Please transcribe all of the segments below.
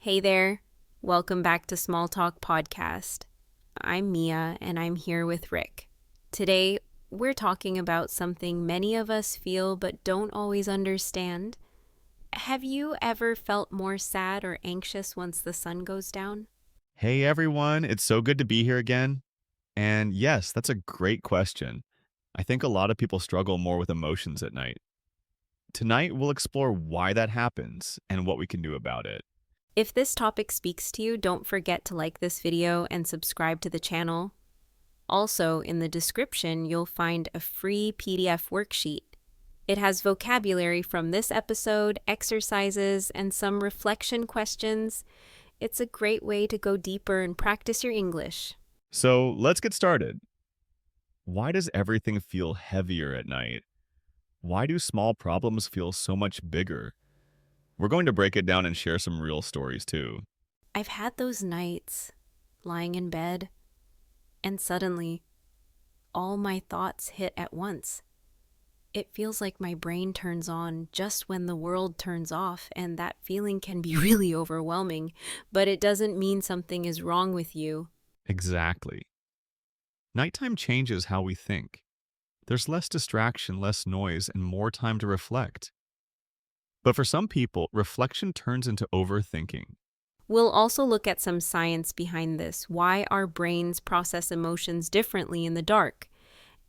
Hey there, welcome back to Small Talk Podcast. I'm Mia and I'm here with Rick. Today, we're talking about something many of us feel but don't always understand. Have you ever felt more sad or anxious once the sun goes down? Hey everyone, it's so good to be here again. And yes, that's a great question. I think a lot of people struggle more with emotions at night. Tonight, we'll explore why that happens and what we can do about it. If this topic speaks to you, don't forget to like this video and subscribe to the channel. Also, in the description, you'll find a free PDF worksheet. It has vocabulary from this episode, exercises, and some reflection questions. It's a great way to go deeper and practice your English. So let's get started. Why does everything feel heavier at night? Why do small problems feel so much bigger? We're going to break it down and share some real stories too. I've had those nights, lying in bed, and suddenly, all my thoughts hit at once. It feels like my brain turns on just when the world turns off, and that feeling can be really overwhelming, but it doesn't mean something is wrong with you. Exactly. Nighttime changes how we think. There's less distraction, less noise, and more time to reflect. But for some people, reflection turns into overthinking. We'll also look at some science behind this, why our brains process emotions differently in the dark,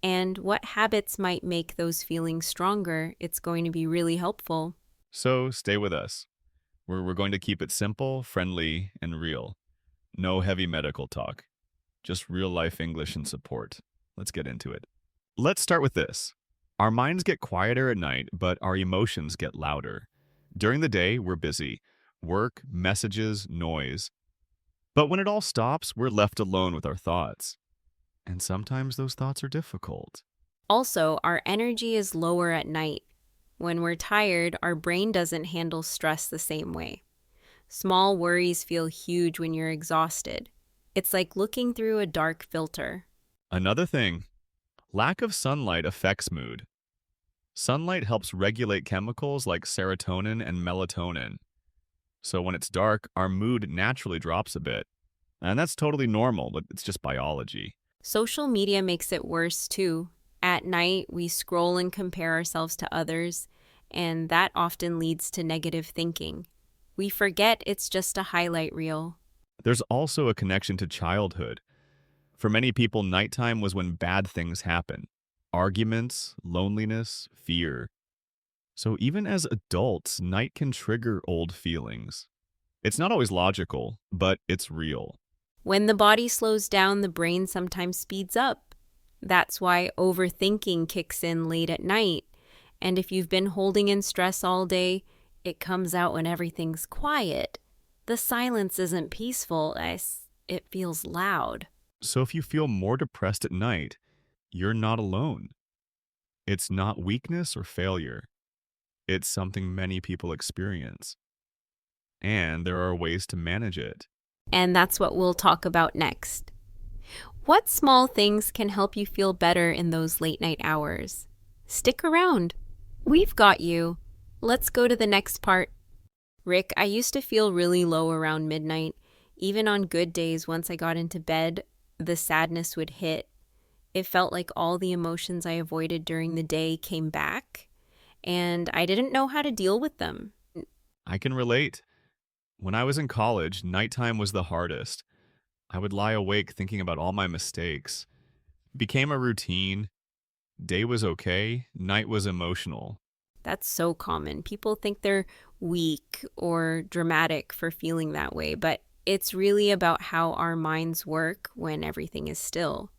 and what habits might make those feelings stronger. It's going to be really helpful. So stay with us. We're going to keep it simple, friendly, and real. No heavy medical talk. Just real life English and support. Let's get into it. Let's start with this. Our minds get quieter at night, but our emotions get louder. During the day, we're busy. Work, messages, noise. But when it all stops, we're left alone with our thoughts. And sometimes those thoughts are difficult. Also, our energy is lower at night. When we're tired, our brain doesn't handle stress the same way. Small worries feel huge when you're exhausted. It's like looking through a dark filter. Another thing, lack of sunlight affects mood. Sunlight helps regulate chemicals like serotonin and melatonin. So when it's dark, our mood naturally drops a bit. And that's totally normal, but it's just biology. Social media makes it worse too. At night, we scroll and compare ourselves to others, and that often leads to negative thinking. We forget it's just a highlight reel. There's also a connection to childhood. For many people, nighttime was when bad things happen. Arguments, loneliness, fear. So even as adults, night can trigger old feelings. It's not always logical, but it's real. When the body slows down, the brain sometimes speeds up. That's why overthinking kicks in late at night. And if you've been holding in stress all day, it comes out when everything's quiet. The silence isn't peaceful, it feels loud. So if you feel more depressed at night, you're not alone. It's not weakness or failure. It's something many people experience. And there are ways to manage it. And that's what we'll talk about next. What small things can help you feel better in those late night hours? Stick around. We've got you. Let's go to the next part. Rick, I used to feel really low around midnight. Even on good days, once I got into bed, the sadness would hit. It felt like all the emotions I avoided during the day came back, and I didn't know how to deal with them. I can relate. When I was in college, nighttime was the hardest. I would lie awake thinking about all my mistakes. It became a routine. Day was okay, night was emotional. That's so common. People think they're weak or dramatic for feeling that way, but it's really about how our minds work when everything is still.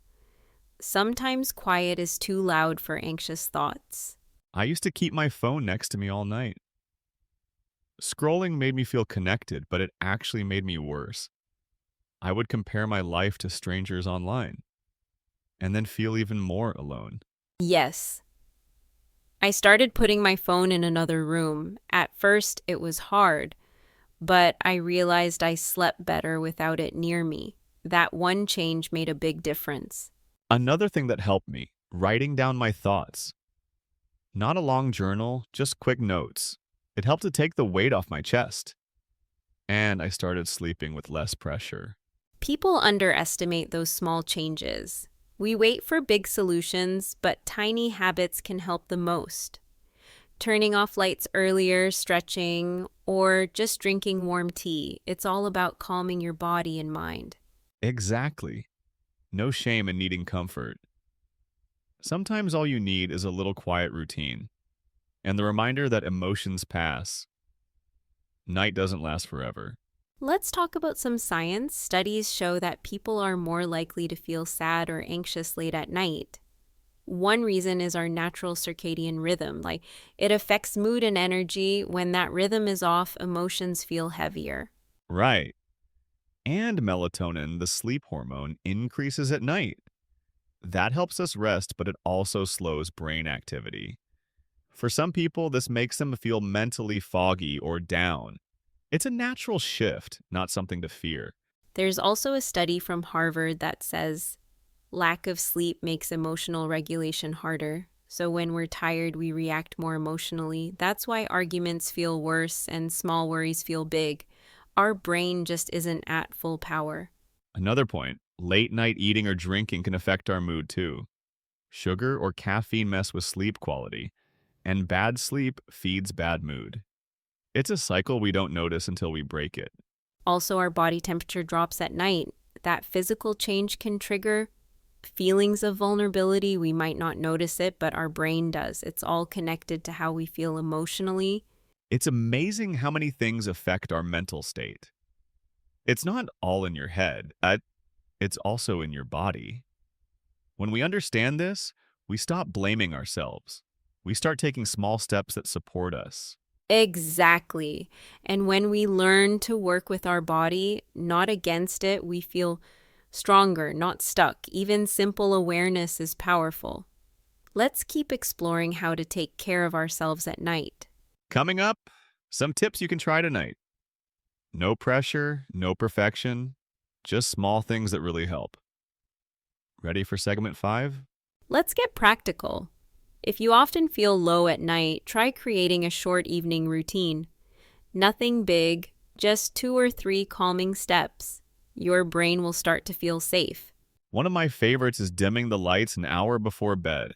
Sometimes quiet is too loud for anxious thoughts. I used to keep my phone next to me all night. Scrolling made me feel connected, but it actually made me worse. I would compare my life to strangers online, and then feel even more alone. Yes. I started putting my phone in another room. At first, it was hard, but I realized I slept better without it near me. That one change made a big difference. Another thing that helped me, writing down my thoughts. Not a long journal, just quick notes. It helped to take the weight off my chest. And I started sleeping with less pressure. People underestimate those small changes. We wait for big solutions, but tiny habits can help the most. Turning off lights earlier, stretching, or just drinking warm tea. It's all about calming your body and mind. Exactly. No shame in needing comfort. Sometimes all you need is a little quiet routine and the reminder that emotions pass. Night doesn't last forever. Let's talk about some science. Studies show that people are more likely to feel sad or anxious late at night. One reason is our natural circadian rhythm. Like it affects mood and energy. When that rhythm is off, emotions feel heavier. Right. And melatonin, the sleep hormone, increases at night. That helps us rest, but it also slows brain activity. For some people, this makes them feel mentally foggy or down. It's a natural shift, not something to fear. There's also a study from Harvard that says lack of sleep makes emotional regulation harder. So when we're tired, we react more emotionally. That's why arguments feel worse and small worries feel big. Our brain just isn't at full power. Another point, late night eating or drinking can affect our mood too. Sugar or caffeine mess with sleep quality, and bad sleep feeds bad mood. It's a cycle we don't notice until we break it. Also, our body temperature drops at night. That physical change can trigger feelings of vulnerability. We might not notice it, but our brain does. It's all connected to how we feel emotionally. It's amazing how many things affect our mental state. It's not all in your head, it's also in your body. When we understand this, we stop blaming ourselves. We start taking small steps that support us. Exactly. And when we learn to work with our body, not against it, we feel stronger, not stuck. Even simple awareness is powerful. Let's keep exploring how to take care of ourselves at night. Coming up, some tips you can try tonight. No pressure, no perfection, just small things that really help. Ready for segment 5? Let's get practical. If you often feel low at night, try creating a short evening routine. Nothing big, just 2 or 3 calming steps. Your brain will start to feel safe. One of my favorites is dimming the lights an hour before bed.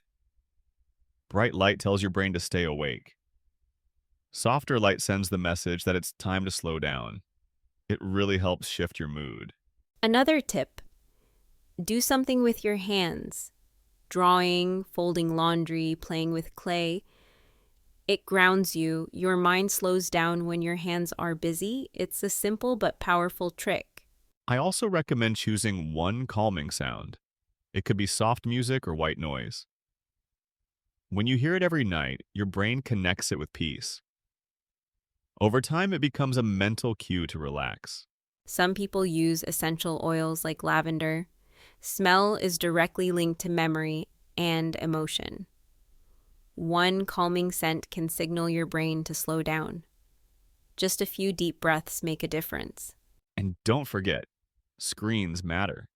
Bright light tells your brain to stay awake. Softer light sends the message that it's time to slow down. It really helps shift your mood. Another tip, do something with your hands. Drawing, folding laundry, playing with clay. It grounds you. Your mind slows down when your hands are busy. It's a simple but powerful trick. I also recommend choosing one calming sound. It could be soft music or white noise. When you hear it every night, your brain connects it with peace. Over time, it becomes a mental cue to relax. Some people use essential oils like lavender. Smell is directly linked to memory and emotion. One calming scent can signal your brain to slow down. Just a few deep breaths make a difference. And don't forget, screens matter.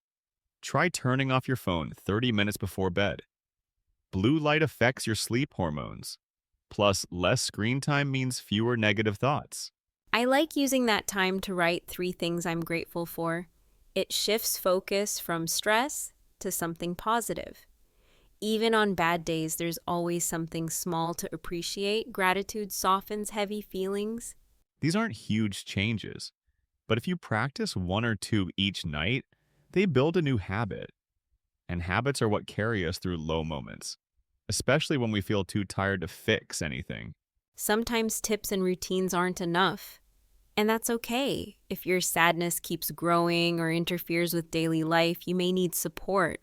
Try turning off your phone 30 minutes before bed. Blue light affects your sleep hormones. Plus, less screen time means fewer negative thoughts. I like using that time to write 3 things I'm grateful for. It shifts focus from stress to something positive. Even on bad days, there's always something small to appreciate. Gratitude softens heavy feelings. These aren't huge changes, but if you practice 1 or 2 each night, they build a new habit. And habits are what carry us through low moments, especially when we feel too tired to fix anything. Sometimes tips and routines aren't enough. And that's okay. If your sadness keeps growing or interferes with daily life, you may need support.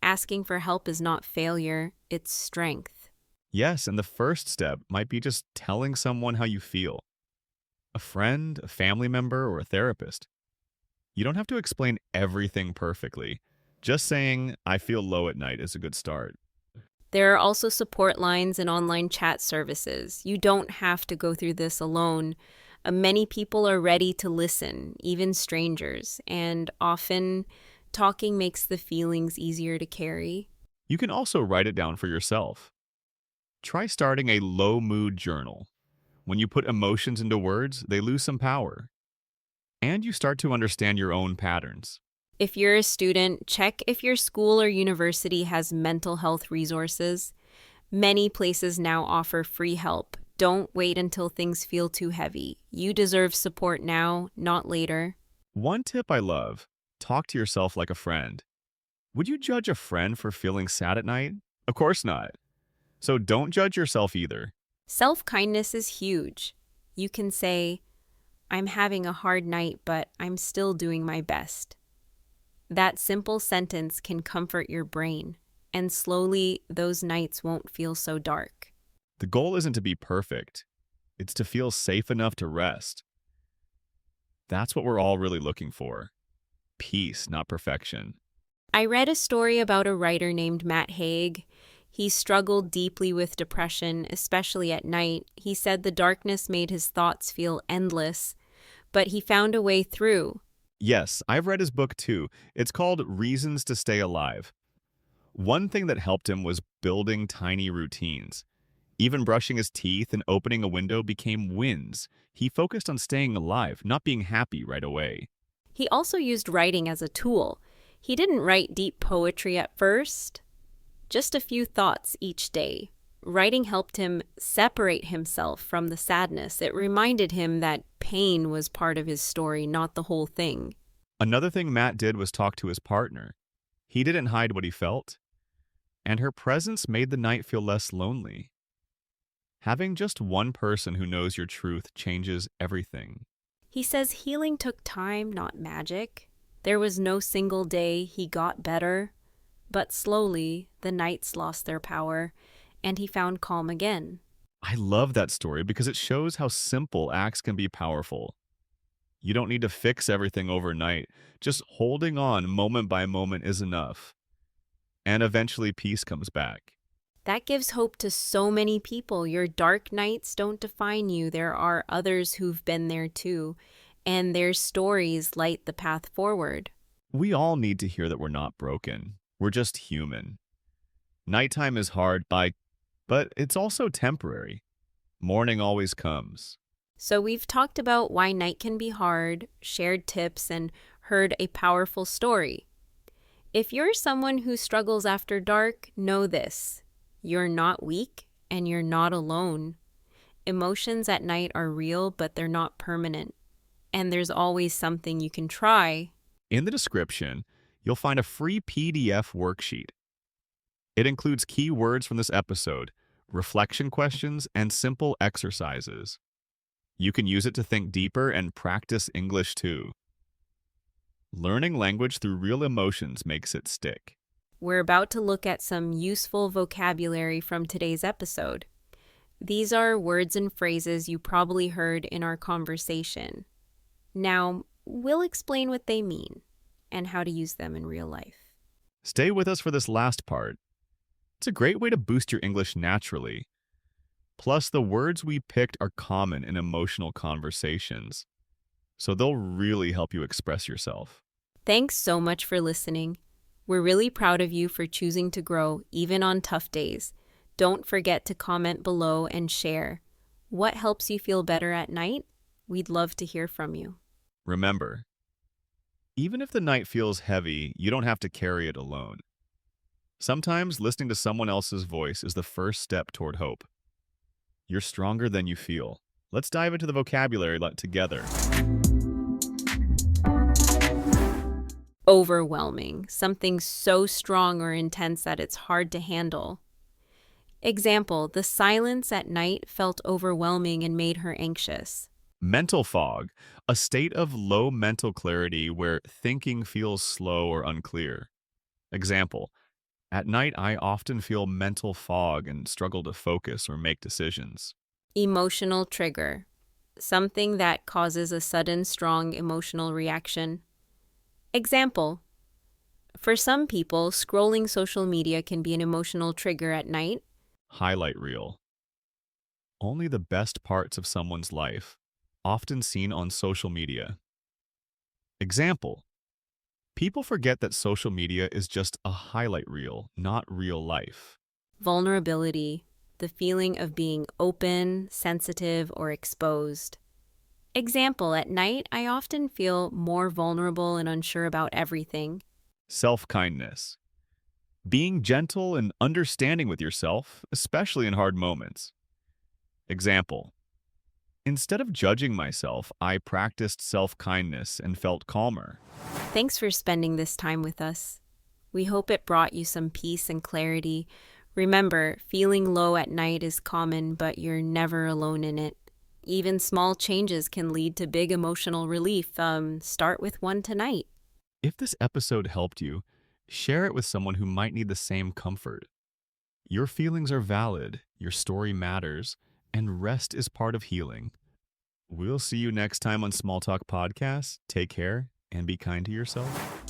Asking for help is not failure, it's strength. Yes, and the first step might be just telling someone how you feel. A friend, a family member, or a therapist. You don't have to explain everything perfectly. Just saying, I feel low at night is a good start. There are also support lines and online chat services. You don't have to go through this alone. Many people are ready to listen, even strangers, and often talking makes the feelings easier to carry. You can also write it down for yourself. Try starting a low mood journal. When you put emotions into words, they lose some power. and you start to understand your own patterns. If you're a student, check if your school or university has mental health resources. Many places now offer free help. Don't wait until things feel too heavy. You deserve support now, not later. One tip I love, talk to yourself like a friend. Would you judge a friend for feeling sad at night? Of course not. So don't judge yourself either. Self-kindness is huge. You can say, I'm having a hard night, but I'm still doing my best. That simple sentence can comfort your brain, and slowly those nights won't feel so dark. The goal isn't to be perfect. It's to feel safe enough to rest. That's what we're all really looking for. Peace, not perfection. I read a story about a writer named Matt Haig. He struggled deeply with depression, especially at night. He said the darkness made his thoughts feel endless, but he found a way through. Yes, I've read his book too. It's called Reasons to Stay Alive. One thing that helped him was building tiny routines. Even brushing his teeth and opening a window became wins. He focused on staying alive, not being happy right away. He also used writing as a tool. He didn't write deep poetry at first, just a few thoughts each day. Writing helped him separate himself from the sadness. It reminded him that pain was part of his story, not the whole thing. Another thing Matt did was talk to his partner. He didn't hide what he felt, and her presence made the night feel less lonely. Having just one person who knows your truth changes everything. He says healing took time, not magic. There was no single day he got better, but slowly the nights lost their power, and he found calm again. I love that story because it shows how simple acts can be powerful. You don't need to fix everything overnight. Just holding on moment by moment is enough. And eventually peace comes back. That gives hope to so many people. Your dark nights don't define you. There are others who've been there too, and their stories light the path forward. We all need to hear that we're not broken. We're just human. Nighttime is hard, but it's also temporary. Morning always comes. So we've talked about why night can be hard, shared tips, and heard a powerful story. If you're someone who struggles after dark, know this. You're not weak, and you're not alone. Emotions at night are real, but they're not permanent. And there's always something you can try. In the description, you'll find a free PDF worksheet. It includes key words from this episode, reflection questions, and simple exercises. You can use it to think deeper and practice English too. Learning language through real emotions makes it stick. We're about to look at some useful vocabulary from today's episode. These are words and phrases you probably heard in our conversation. Now, we'll explain what they mean and how to use them in real life. Stay with us for this last part. It's a great way to boost your English naturally. Plus, the words we picked are common in emotional conversations, so they'll really help you express yourself. Thanks so much for listening. We're really proud of you for choosing to grow, even on tough days. Don't forget to comment below and share. What helps you feel better at night? We'd love to hear from you. Remember, even if the night feels heavy, you don't have to carry it alone. Sometimes listening to someone else's voice is the first step toward hope. You're stronger than you feel. Let's dive into the vocabulary together. Overwhelming, something so strong or intense that it's hard to handle. Example, the silence at night felt overwhelming and made her anxious. Mental fog, a state of low mental clarity where thinking feels slow or unclear. Example, at night I often feel mental fog and struggle to focus or make decisions. Emotional trigger, something that causes a sudden, strong emotional reaction. Example, for some people, scrolling social media can be an emotional trigger at night. Highlight reel. Only the best parts of someone's life, often seen on social media. Example, people forget that social media is just a highlight reel, not real life. Vulnerability, the feeling of being open, sensitive, or exposed. Example, at night, I often feel more vulnerable and unsure about everything. Self-kindness. Being gentle and understanding with yourself, especially in hard moments. Example. Instead of judging myself, I practiced self-kindness and felt calmer. Thanks for spending this time with us. We hope it brought you some peace and clarity. Remember, feeling low at night is common, but you're never alone in it. Even small changes can lead to big emotional relief. Start with one tonight. If this episode helped you, share it with someone who might need the same comfort. Your feelings are valid, your story matters, and rest is part of healing. We'll see you next time on Small Talk Podcast. Take care and be kind to yourself.